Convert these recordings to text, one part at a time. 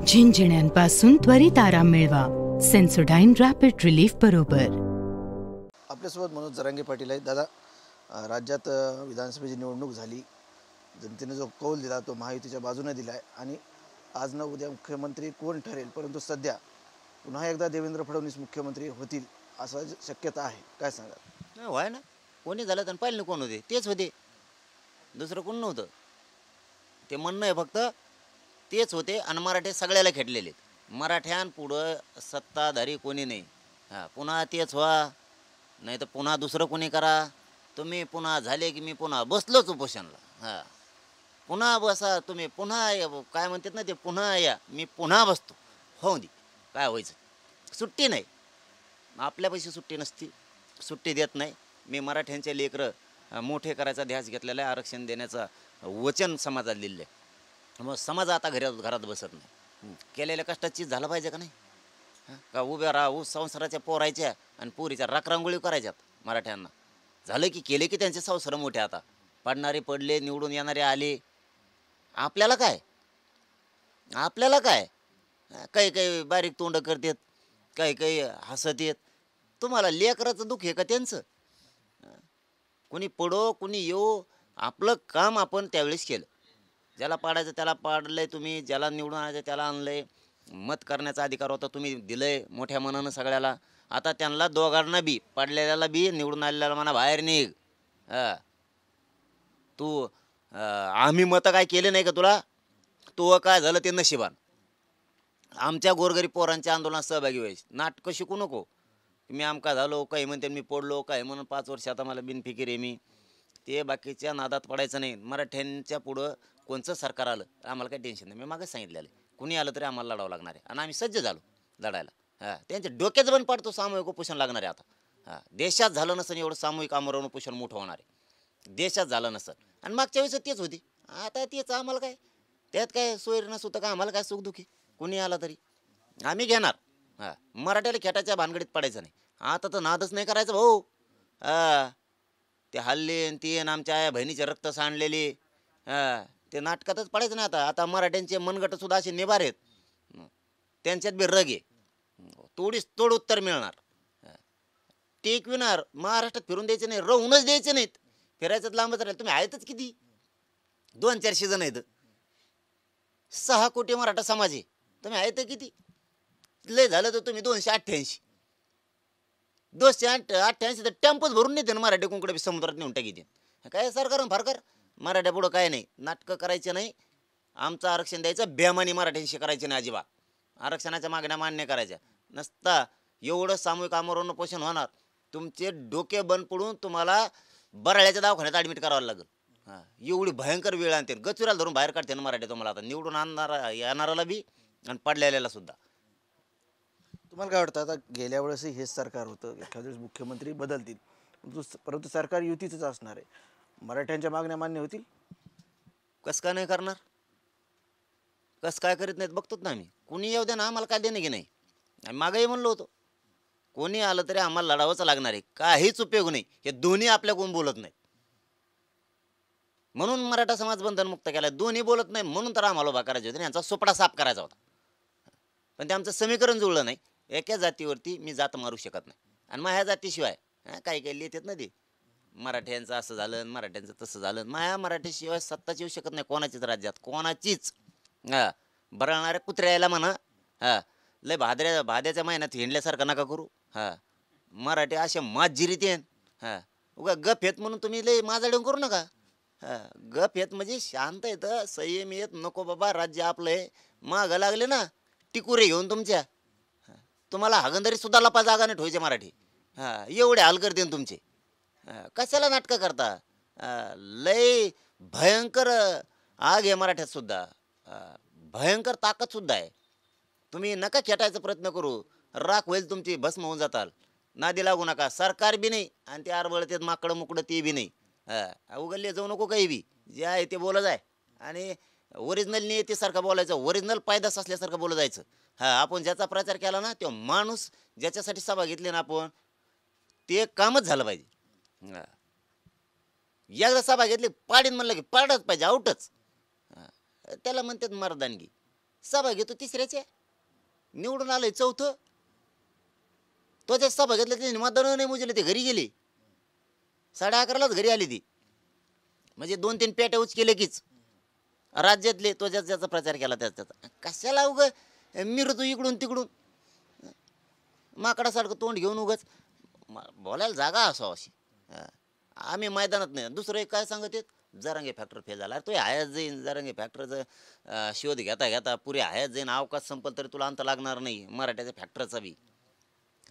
झिंझिण्यांपासून त्वरित आराम मिळवा. सेन्सोडाइन रॅपिड रिलीफ बरोबर. आपल्यासोबत मनोज जरांगे पाटील आहेत. दादा, राज्यात विधानसभेची निवडणूक झाली, जनतेने जो कौल दिला तो महायुतीच्या बाजूने दिला आहे आणि आज न उद्या मुख्यमंत्री कोण ठरेल, परंतु सध्या पुन्हा एकदा देवेंद्र फडणवीस मुख्यमंत्री होतील असं शक्यता आहे. काय सांगा? व्हाय ना, कोणी झालं तर पहिले कोण होते तेच होते, दुसरं कोण नव्हतं. ते म्हणणं आहे फक्त तेच होते आणि मराठे सगळ्याला खेटलेले. मराठ्यांपुढं सत्ताधारी कोणी नाही. पुन्हा तेच व्हा, नाही तर पुन्हा दुसरं कोणी करा. तुम्ही पुन्हा झाले की मी पुन्हा बसलोच उपोषणला. पुन्हा बसा तुम्ही, पुन्हा काय म्हणतात ना ते, पुन्हा या मी पुन्हा बसतो. हो दे, काय व्हायचं, सुट्टी नाही. आपल्यापाशी सुट्टी नसती, सुट्टी देत नाही. मी मराठ्यांचे लेकरं मोठे करायचा ध्यास घेतलेला आहे, आरक्षण देण्याचं वचन समाजाला दिलं आहे. मग समाज आता घरात बसत नाही. केलेल्या कष्टाची चीज झालं पाहिजे का नाही? का उभ्या राहू संसाराच्या पोरायच्या आणि पोरीच्या राखरांगोळी करायच्यात मराठ्यांना. झालं की केले की त्यांचे संसार मोठे. आता पडणारे पडले, निवडून येणारे आले. आपल्याला काय, आपल्याला काय? काही काही बारीक तोंड करतात, काही काही हसत येत. तुम्हाला लेकराचं दुःख आहे का त्यांचं? कोणी पडो कोणी येऊ, आपलं काम आपण त्यावेळेस केलं. ज्याला पाडायचं त्याला पाडलंय तुम्ही, ज्याला निवडून आणायचं त्याला आणलंय. मत करण्याचा अधिकार होता, तुम्ही दिलंय मोठ्या मनानं सगळ्याला. आता त्यांना दोघांना बी, पाडलेल्याला बी निवडून आलेल्याला म्हणा बाहेर निघ. तू आम्ही मतं काय केले नाही का तुला? तू काय झालं ते नशिबान. आमच्या गोरगरीब पोरांच्या आंदोलनात सहभागी व्हायचे. नाटकं शिकू नको. मी आमका झालो, काही म्हणते मी पडलो, काही म्हणून 5 वर्ष आता मला बिनफिकीर आहे मी. ते बाकीच्या नादात पडायचं नाही. मराठ्यांच्या पुढं कोणचं सरकार आलं आम्हाला काही टेन्शन नाही. मी मागच सांगितलेलं आहे, कुणी आलं तरी आम्हाला लढावं लागणार आहे आणि आम्ही सज्ज झालो लढायला. त्यांच्या डोक्याचं बंद पाडतो सामूहिक उपोषण लागणार आहे आता. देशात झालं नसेल एवढं सामूहिक आमरण उपोषण मोठं होणार आहे. देशात झालं नसेल. आणि मागच्या वेळेस तेच होती, आता तेच. आम्हाला काय त्यात काय सोय नसतं का? आम्हाला काय सुखदुखी, कुणी आला तरी आम्ही घेणार. मराठ्याला खेटाच्या भानगडीत पडायचं नाही. आता तर नादच नाही करायचं भाऊ. ते हल्ले ते आमच्या आया बहिणीचे रक्त सांडलेले, ते नाटकातच पडायचं नाही. आता मराठ्यांचे मनगटसुद्धा असे निभार आहेत, त्यांच्यात बी रग आहे. तोड उत्तर मिळणार, टेकविणार. महाराष्ट्रात फिरून द्यायचं नाही, राहूनच द्यायचं नाहीत. फिरायचं लांबच राहील. तुम्ही आहेतच किती, 2-400 जण आहेत. 6 कोटी मराठा समाज आहे. तुम्ही आहेत किती? लय झालं तर तुम्ही 288. 288 तर टेम्पोच भरून नेते ना मराठी कोणकडे समुद्रात नेऊन टाकीते. काय सरकार फारकर मराठ्या पुढं काय नाही. नाटकं करायचं नाही. आमचं आरक्षण द्यायचं, बेमानी मराठ्यांशी करायचं नाही अजिबात. आरक्षणाच्या मागण्या मान्य करायच्या नसता. एवढं सामूहिक आमरण उपोषण होणार, तुमचे डोके बंद पडून तुम्हाला बराळ्याच्या दवाखान्यात ॲडमिट करावं लागेल. एवढी भयंकर वेळ आणते. गचुराला धरून बाहेर काढते ना मराठी तुम्हाला आता, निवडून येणाराला बी आणि पडलेल्याला सुद्धा. तुम्हाला काय वाटतं? आता गेल्या वेळेसही हेच सरकार होतं, एखाद्या वेळेस मुख्यमंत्री बदलतील, परंतु सरकार युतीचंच असणार आहे. मराठ्यांच्या मागण्या मान्य होतील? कसं काय नाही करणार? कसं काय करीत नाहीत बघतोच ना आम्ही. कुणी येऊ द्या ना, आम्हाला काय देणं की नाही. आम्ही मागंही म्हणलो होतो, कोणी आलं तरी आम्हाला लढावंच लागणार आहे. काहीच उपयोग नाही. हे दोन्ही आपल्या कोण बोलत नाहीत, म्हणून मराठा समाज बंधनमुक्त केला. दोन्ही बोलत नाही म्हणून तर आम्हाला उभा करायचे होते. यांचा सोपडा साफ करायचा होता, पण ते आमचं समीकरण जुळलं नाही. एका जातीवरती मी जात मारू शकत नाही. आणि माझ्या जातीशिवाय काही काही लिहितात ना ते, मराठ्यांचं असं झालं, मराठ्यांचं तसं झालं. माया मराठीशिवाय सत्ताच येऊ शकत नाही कोणाचीच राज्यात, कोणाचीच. बरळणाऱ्या कुत्र्याला म्हणा, लय भाद्याच्या महिन्यात हिंडल्यासारखं नका करू. मराठी अशा माजिरीत येन. उगा गप येत म्हणून तुम्ही लय माझा करू नका. गप येत म्हणजे शांत येतं, संयम येत. नको बाबा, राज्य आपलं आहे. मागं लागले ना टिकुरे घेऊन तुमच्या, तुम्हाला हागंदरी सुद्धा लपा जागा नाही ठेवायचे मराठी. एवढे हाल करते तुमचे. कशाला नाटकं करता? लय भयंकर आग आहे मराठ्यात सुद्धा, भयंकर ताकद सुद्धा आहे. तुम्ही नका खेटायचा प्रयत्न करू, राख होईल तुमची, भस्म होऊन जाताल. नादी लागू नका. सरकार बी नाही आणि ते आरबळतेत माकडं मुकडं ते बी नाही. उगलले जाऊ नको काही बी, जे आहे ते बोला जाय. आणि ओरिजिनल नियतीसारखं बोलायचं, ओरिजिनल पायदास असल्यासारखं बोलत जायचं. आपण ज्याचा प्रचार केला ना, तो माणूस ज्याच्यासाठी सभा घेतली ना आपण, ते कामच झालं पाहिजे. एकदा सभा घेतली पाडीन म्हणलं की पाडच पाहिजे आउटच. त्याला म्हणतात मर्दानगी. सभा घेतो तिसऱ्याच्या, निवडून आलंय चौथं. तो ज्या सभा घेतल्या त्यांनी मतदान नाही मुजले, ते घरी गेली 11:30लाच घरी आली ती. म्हणजे 2-3 पेट्या उचकेले कीच राज्यातले. तो ज्याचा प्रचार केला त्याचा कशाला उग मिरतो इकडून तिकडून माकडासारखं तोंड घेऊन उगच बोलायला जागा असावं अशी. आम्ही मैदानात नाही. दुसरं एक काय सांगत आहेत, जरांगे फॅक्टर फेल झाला. तो हयात जाईन जरांगे फॅक्टरचं शोध घेता घेता पुरे हयात जाईन. अवकाश संपल तरी तुला अंत लागणार नाही मराठ्याच्या फॅक्टरचा बी.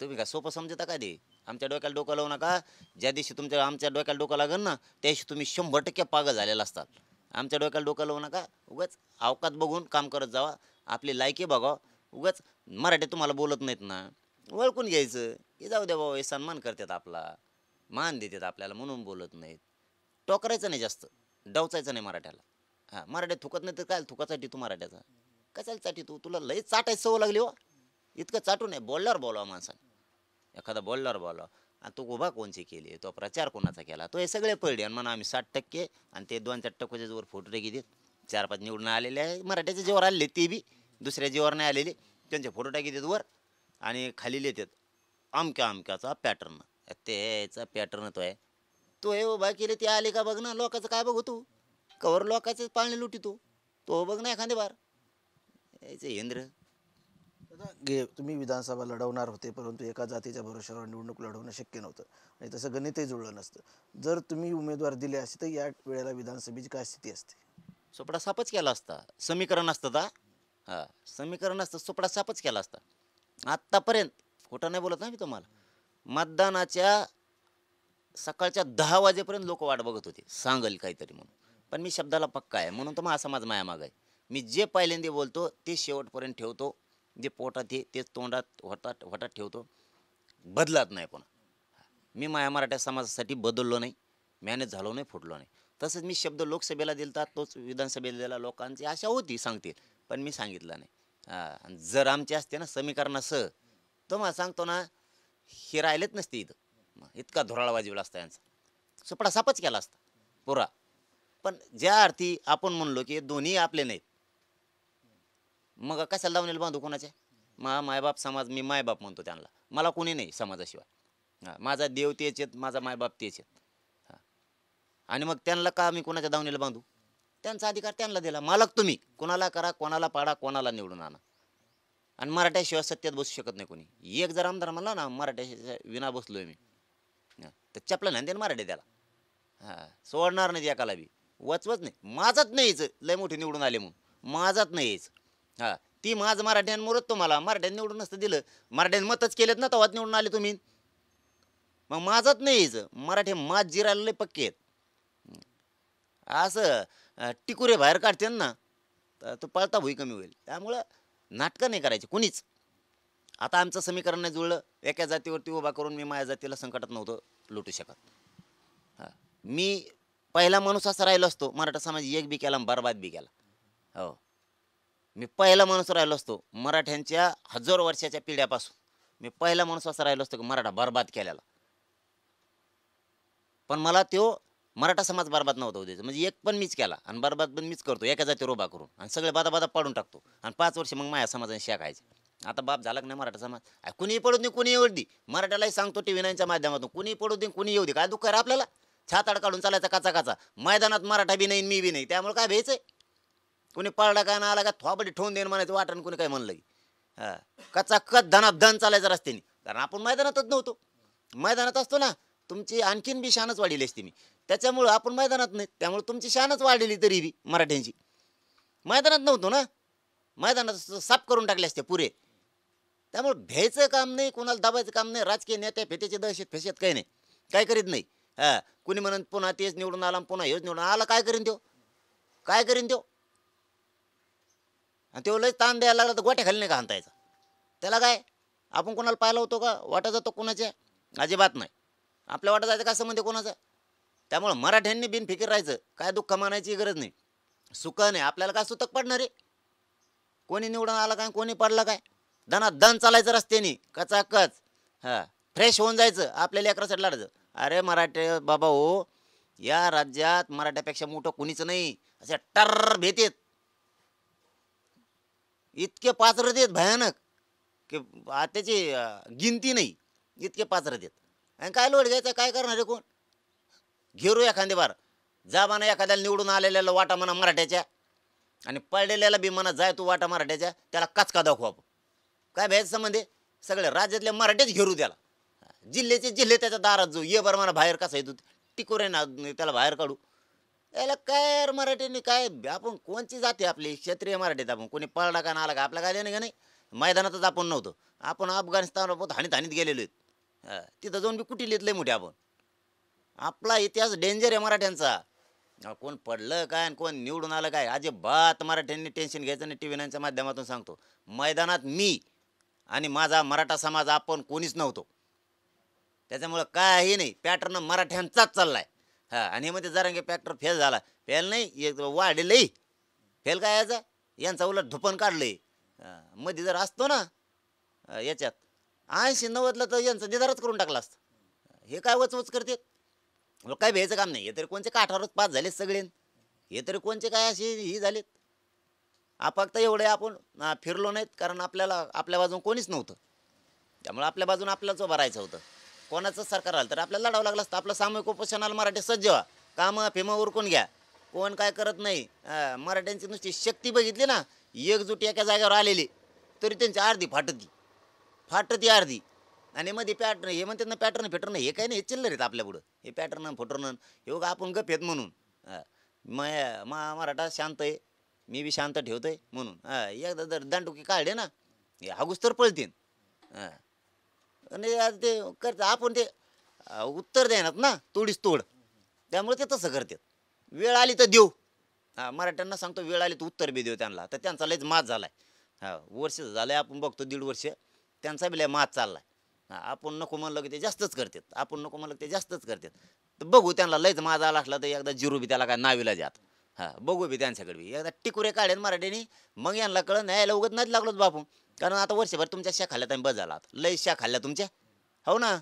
तुम्ही काय सोपं समजता का ते? आमच्या डोक्याला डोकं लावू नका. ज्या दिवशी आमच्या डोक्याला डोकं लागेल ना त्या दिवशी तुम्ही 100% पागल झालेला असतात. आमच्या डोक्याला डोकं लावू नका. उगाच अवकात बघून काम करत जावा. आपली लायकी बघा. उगाच मराठी तुम्हाला बोलत नाहीत ना, ओळखून घ्यायचं की जाऊ द्या बाबा, हे सन्मान करतात आपला, मान देतात आपल्याला म्हणून बोलत नाहीत. टोकरायचं नाही जास्त, डवचायचं नाही मराठ्याला. हां, मराठ्यात थुकत नाही तर काय थुकासाठी तू मराठ्याचा कशाला साठी तुला लई चाटायची सवय लागली हो. इतकं चाटू नये. बोलल्यावर बोलावा माणसाने. एखादा बोलल्यावर बोलावा. आणि तो उभा कोणचे केले, तो प्रचार कोणाचा केला, तो हे सगळे पडले. आणि म्हणा आम्ही 60% आणि ते 2-4% जोर फोटो घेतात. 4-5 निवडून आलेले आहे मराठ्याच्या जीवावर आलेले, ते बी दुसऱ्या जीवावर नाही आलेले. त्यांचे फोटो टाकी वर आणि खाली लिहितात अमक्याचा पॅटर्न. त्याचा पॅटर्न तो हे उभा केले ते आले का बघ ना. लोकांचं काय बघू तू, कवर लोकांचं पाळणे लुटी तो बघ ना एखादे बार यायचं हेंद्र. दादा तुम्ही विधानसभा लढवणार होते, परंतु एका जातीच्या भरोश्यावर निवडणूक लढवणं शक्य नव्हतं आणि तसं गणितही जुळलं नसतं. जर तुम्ही उमेदवार दिले असते तर या वेळेला विधानसभेची काय स्थिती असते? सोपडा सापच केला असता. समीकरण असतं का? हां, समीकरण असतं. सोपडा सापच केला असता. आत्तापर्यंत खोटं नाही बोलत ना मी तुम्हाला. मतदानाच्या सकाळच्या 10 वाजेपर्यंत लोक वाट बघत होते सांगल काहीतरी म्हणून. पण मी शब्दाला पक्का आहे म्हणून तर मग असा माझा मायामाग आहे. मी जे पहिल्यांदा बोलतो ते शेवटपर्यंत ठेवतो. जे पोटात आहे तेच तोंडात होटात ठेवतो. बदलत नाही पुन्हा. मी मराठा समाजासाठी बदललो नाही, मॅनेज झालो नाही, फुटलो नाही. तसंच मी शब्द लोकसभेला दिलता तोच विधानसभेला दिला. लोकांची आशा होती सांगतील, पण मी सांगितलं नाही. जर आमचे असते ना समीकरणासह तर मला सांगतो ना हे राहिलेच नसते इथं. इतका धुराळा वाजवला असता यांचा. सुपडा सापच केला असता पुरा. पण ज्या अर्थी आपण म्हणलो की दोन्ही आपले नाहीत, मग कशाला लावणीला बांधू कोणाच्या? मायबाप समाज, मी मायबाप म्हणतो त्यांना. मला कोणी नाही समाजाशिवाय. हां, माझा देव तेच आहेत, माझा मायबाप तेच आहेत. हां, आणि मग त्यांना का मी कोणाच्या दावणीला बांधू? त्यांचा अधिकार त्यांना दिला. मालक तुम्ही कोणाला करा, कोणाला पाडा, कोणाला निवडून आणा. आणि मराठ्याशिवाय सत्तेत बसू शकत नाही कोणी. एक जर आमदार म्हणला ना मराठ्याशिवाय विना बसलोय मी, तर चपला नाही देणार मराठी त्याला. हां, सोडणार नाही एकाला बी. वचवच नाही. माझाच नाही यायचं. लय मोठे निवडून आले म्हणून माझाच नाही यायचं. हां, ती माझं मराठ्यांमुळेच तुम्हाला मराठ्यांनी निवडून नसतं दिलं. मराठ्यांनी मतच केलेत ना तेव्हाच निवडून आले तुम्ही. मग माझाच नाही यायचं. मराठी मात जिरायला लय पक्के आहेत. असं टिकुरे बाहेर काढते ना तर तो पळता भुई कमी होईल. त्यामुळं नाटकं नाही करायची कुणीच. आता आमचं समीकरण नाही जुळलं. एका जातीवरती उभा करून मी माझ्या जातीला संकटात नव्हतं लुटू शकत. हां, मी पहिला माणूस असा राहिलो असतो मराठा समाज एक बी केला बरबाद बी केला. हो, मी पहिला माणूस राहिलो असतो मराठ्यांच्या हजारो वर्षाच्या पिढ्यापासून. मी पहिला माणूस असा राहिलो असतो की मराठा बरबाद केलेला. पण मला तो मराठा समाज बरबाद नव्हता होऊ द्यायचा. म्हणजे एक पण मीच केला आणि बरबाद पण मीच करतो एका जातीवर उभा करून. आणि सगळे बादा पाडून टाकतो. आणि 5 वर्ष मग माझ्या समाजाने शेकायचे. आता बाप झाला की नाही मराठा समाज? कुणीही पडू दे, कुणी येऊ दे. मराठ्यालाही सांगतो टी व्ही 9च्या माध्यमातून, कुणी पडू दे, कुणी येऊ दे. काय दुःख आहे आपल्याला? छाताड काढून चालायचा काचा. मैदानात मराठा बी नाही मी बी नाही. त्यामुळे काय भ्यायचंय? कुणी पळला काय ना आला का थोबडी ठेवून देईन म्हणायचं वाटण. कुणी काय म्हणलं की हां, कचाकच धनाधन चालायचं रस्त्याने. कारण आपण मैदानातच नव्हतो. मैदानात असतो ना तुमची आणखीन बी शानच वाढलेली असते मी. त्याच्यामुळं आपण मैदानात नाही, त्यामुळे तुमची शानच वाढलेली तरी बी मराठ्यांची. मैदानात नव्हतो ना, मैदानात साफ करून टाकले असते पुरे. त्यामुळे भ्यायचं काम नाही, कोणाला दाबायचं काम नाही. राजकीय नेत्या फेत्याची दहशत फेशत काही नाही, काय करीत नाही. हां, कुणी म्हणून पुन्हा तेच निवडून आला, पुन्हा हेच निवडून आला. काय करीन त्यो? काय करीन त्यो? आणि तो लय ताण द्यायला लागला तर गोट्या खाली नाही का हाणता यायचा? त्याला काय आपण कोणाला पाहिला होतो का? वाटा जातो कोणाच्या? अजिबात नाही. आपल्या वाटा जायचं काय संबंध कोणाचा? त्यामुळं मराठ्यांनी बिनफिकीर राहायचं. काय दुःख मानायची गरज नाही. सुख नाही आपल्याला. काय सुतक पडणार आहे? कोणी निवडून आला काय, कोणी पडला काय? दन चालायचं रस्त्याने कचाकच. हां, फ्रेश होऊन जायचं. आपल्या लेकरासाठी लढायचं. अरे मराठे बाबा हो, या राज्यात मराठ्यापेक्षा मोठं कुणीच नाही. असे टर भेटेत, इतके पाचरत आहेत भयानक की त्याची गिनती नाही, इतके पाचरत आहेत. आणि काय लोड घ्यायचं, काय करणार आहे कोण? घेरू एखादे बार जा म्हणा, एखाद्याला निवडून आलेल्याला वाटा म्हणा मराठ्याच्या, आणि पडलेल्याला बी म्हणा जाय तू वाटा मराठ्याच्या, त्याला कचका दाखवू आपण. काय भ्यायचं संबंध आहे? सगळे राज्यातले मराठेच घेरू त्याला, जिल्ह्याचे जिल्हे त्याच्या दारात जाऊ, ये बरं म्हणा बाहेर कसा येतो टिकोरे ना, त्याला बाहेर काढू. याला काय यार मराठीने काय, आपण कोणची जाते आपली क्षत्रिय मराठीत, आपण कोणी पळला का नाला का आपला काय देणं का नाही. मैदानातच आपण नव्हतो, आपण अफगाणिस्तान हानीत हानीत गेलेलो आहेत. तिथं जाऊन बी कुठे लय मोठे आपण. आपला इतिहास डेंजर आहे मराठ्यांचा. कोण पडलं काय आणि कोण निवडून आलं काय अजिबात मराठ्यांनी टेन्शन घ्यायचं नाही. TV 9च्या माध्यमातून सांगतो, मैदानात मी आणि माझा मराठा समाज आपण कोणीच नव्हतो. त्याच्यामुळं काही नाही, पॅटर्न मराठ्यांचाच चाललाय. आणि हे मध्ये जरांगे फॅक्टर फेल झाला, फेल नाही वाढले, फेल काय याचा, यांचा उलट धुपण काढलंय. मध्ये जर असतो ना याच्यात 80-90ला तर यांचं दिदारच करून टाकला असतं. हे काय वचवच करते, काय भ्यायचं काम नाही. हे तरी कोणचे काठावरच पास झालेत सगळे, हे तरी कोणचे काय असे ही झालेत. फक्त एवढे आपण फिरलो नाहीत, कारण आपल्याला आपल्या बाजून कोणीच नव्हतं. त्यामुळे आपल्या बाजून आपल्यालाच उभं राहायचं होतं. कोणाचं सरकार आलं तर आपल्याला लढावं लागलं असतं. आपलं सामूहिक उपोषणाला मराठी सज्ज व्हा, कामं फेमं उरकून घ्या, कोण काय करत नाही. मराठ्यांची नुसती शक्ती बघितली ना, एकजूट एका जागेवर आलेली तरी त्यांची अर्धी फाटती अर्धी. आणि मध्ये पॅटर्न हे म्हणतात ना, पॅटर्न हे काय नाही, हे चिल्लर आहेत आपल्या पुढं. हे पॅटर्न फुटर्न हे बघा, आपण गप आहेत म्हणून. मराठा शांत आहे, मी बी शांत ठेवतोय म्हणून. एकदा जर दांडुकी काढले ना, हागूस तर पळतीन. आणि ते करतात आपण, ते उत्तर देणार ना तोडीस तोड, त्यामुळे ते तसं करतात. वेळ आली तर देऊ. मराठ्यांना सांगतो, वेळ आली तर उत्तर बी देऊ त्यांना. तर त्यांचा लयच माज झालाय. वर्ष झालंय आपण बघतो, 1.5 वर्ष त्यांचा बी लय माज चाललाय. आपण नको म्हणलं की ते जास्तच करतात, आपण नको म्हणलं ते जास्तच करतात. तर बघू त्यांना लयच माज आला असला तर एकदा जिरू बी त्याला काय नावीला जात. बघू बी त्यांच्याकडे बी एकदा टिकुरे काढेन मराठीने, मग यांना कळलं नाही, यायला उगत नाही लागलोच बापू. कारण आता वर्षभर तुमच्या शा खाल्ल्यात आणि बस झाला, लय शा खाल्ल्या तुमच्या. हो ना,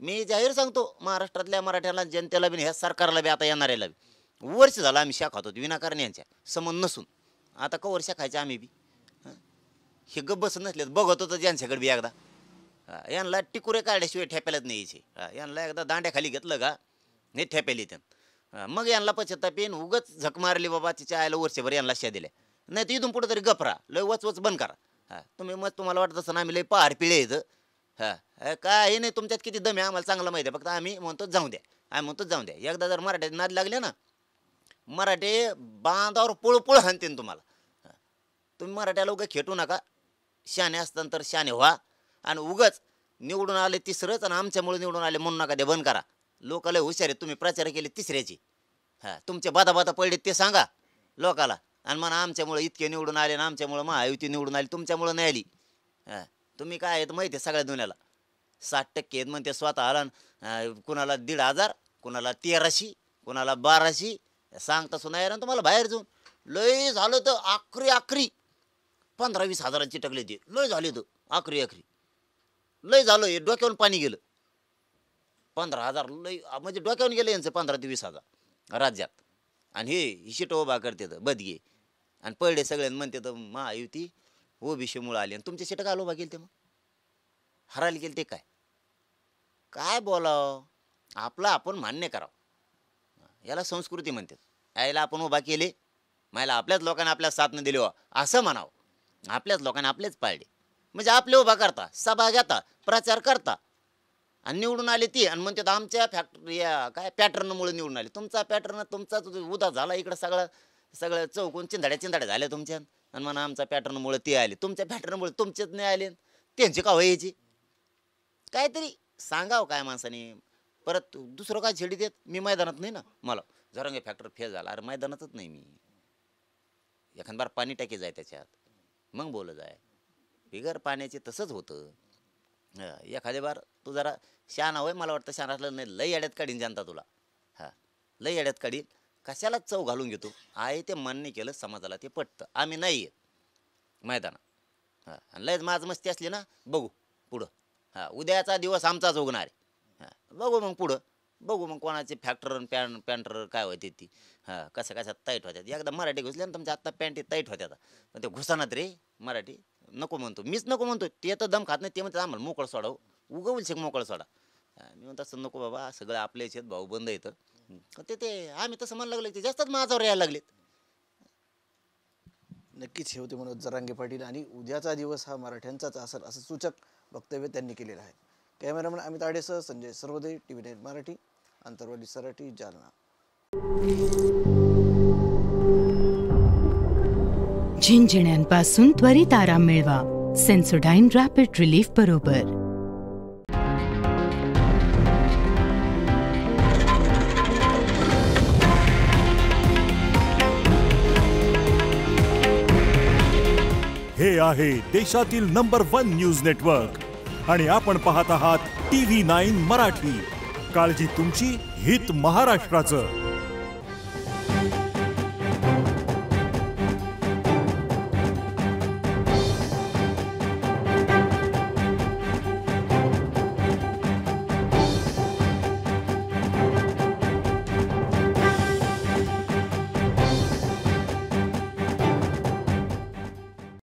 मी जाहीर सांगतो महाराष्ट्रातल्या मराठ्याला, जनतेला बी ह्या सरकारला बी आता येणाऱ्याला बी, वर्ष झालं आम्ही शा खातो विनाकारण यांच्या समन नसून. आता का वर्षा खायच्या आम्ही बी. हे गप्प बसत नसलेत, बघत होतं ज्यांच्याकडे बी एकदा. यांना टिकुरे काढल्याशिवाय ठेप्यालाच नाही यायचे. यांना एकदा दांड्याखाली घेतलं का हे ठेप्याला येतात. मग यांना पश्चाताप येईन, उगच झक मारली बाबा तिच्या आयला वर्षभर यांना शा दिल्या. नाही तर इथून पुढं तरी गपरा, लय वचवच बंद करा. तुम्ही मग तुम्हाला वाटत असं आम्ही लय पहार पिळे येतं. काय नाही, तुमच्यात किती दम आहे आम्हाला चांगलं माहिती आहे. फक्त आम्ही म्हणतो जाऊ द्या, जाऊ द्या. एकदा जर मराठ्यात नाद लागले ना, मराठे बांधावर पुळ हाणतील तुम्हाला. तुम्ही मराठ्याला उगा खेटू नका. शाने असताना तर शाने व्हा. आणि उगाच निवडून आले तिसरंच आणि आमच्यामुळे निवडून आले म्हणून नका, ते बंद करा. लोकाला हुशार आहेत, तुम्ही प्रचार केले तिसऱ्याची. तुमचे बाता पडले ते सांगा लोकाला, आणि म्हणा आमच्यामुळे इतके निवडून आले आणि आमच्यामुळे महायुती निवडून आली, तुमच्यामुळे नाही आली. तुम्ही काय आहेत माहिती आहे सगळ्या दुनियाला. 60% आहेत म्हणते स्वतःला, कुणाला 1,500, कुणाला 1300, कुणाला 1200. सांगता सुना यार तुम्हाला बाहेर जाऊन. लय झालं तर आखरी 15-20 हजारांची टकले ते लय झाले. तर आखरी लय झालं, हे डोक्यावरून पाणी गेलं. 15,000 लय म्हणजे डोक्यावरून गेलं यांचं 15 ते 20 हजार राज्यात. आणि हे शिट उभा करते तर बदगे आणि पडले सगळ्यांना म्हणते तर महायुती ओबीसीमुळे आली. आणि तुमच्या शिट का उभा केले ते, मग हरायला गेले ते काय बोलावं. आपलं आपण मान्य करावं, याला संस्कृती म्हणतात. यायला आपण उभा केले, मला आपल्याच लोकांना आपल्या साथ न दिली असं म्हणावं. आपल्याच लोकांना आपलेच पाळले म्हणजे आपले उभा करता, सभा घेता, प्रचार करता आणि निवडून आले ती. आणि म्हणतात आमच्या या काय पॅटर्नमुळे निवडून आले. तुमचा पॅटर्न तुमचा उदा झाला इकडं, सगळं चौकून चिंधाड्या झाल्या तुमच्या. आणि म्हणा आमचा पॅटर्नमुळे ते आले, तुमच्या पॅटर्नमुळे तुमचेच नाही आले, त्यांची का व्हायची. काहीतरी सांगावं काय माणसाने. परत दुसरं काय छेडी देत, मी मैदानात नाही ना, मला जरांगे फॅक्टर फेल झाला. अरे मैदानातच नाही मी, एखाद बार पाणी टाकी जाय त्याच्यात, मग बोल जाय. बिगर पाण्याचे तसंच होतं. एखाद्या बार तू जरा शहाणा होय, मला वाटतं शहाणा असलं नाही, लई अड्यात काढीन जनता तुला. लई अड्यात काढीन. कशाला चव घालून घेतो. आहे ते मान्य केलं समाजाला, ते पटतं. आम्ही नाही आहे मैदानात. आणि लयच माझ मस्ती असली ना, बघू पुढं. उद्याचा दिवस आमचाच उगणार आहे. बघू मग पुढं बघू मग कोणाचे फॅक्टर पॅन्टर काय होते ती हां कशा टाईट होत्यात. एकदा मराठी घुसल्या ना तुमच्या आत्ता पॅन्टी टाईट होत्या पण ते घुसानात रे मराठी नको म्हणतो मीच नको म्हणतो. ते तर दम खात नाही ते म्हणतात आम्हाला मोकळं सोडाव उगवल शिक मोकळं सोडा. मी म्हणतो असं नको बाबा सगळं आपल्याच आहेत भाऊ बंद येतं ते आम्ही तसं म्हणायला लागलं ते जास्तच माझ्यावर यायला लागलेत. नक्कीच हे होते मनोज जरांगे पाटील आणि उद्याचा दिवस हा मराठ्यांचाच असेल असं सूचक वक्तव्य त्यांनी केलेलं आहे. कॅमेरामॅन अमित आडेसह संजय सर्वोदय TV9 मराठी आंतरवाली सराठी जालना. झिंझिण्यांपासून त्वरित आराम मिळवा सेन्सोडाइन रॅपिड रिलीफ बरोबर. हे आहे देशातील नंबर 1 न्यूज नेटवर्क आणि आपण पाहत आहात TV9 मराठी. काळजी तुमची, हित महाराष्ट्राचं.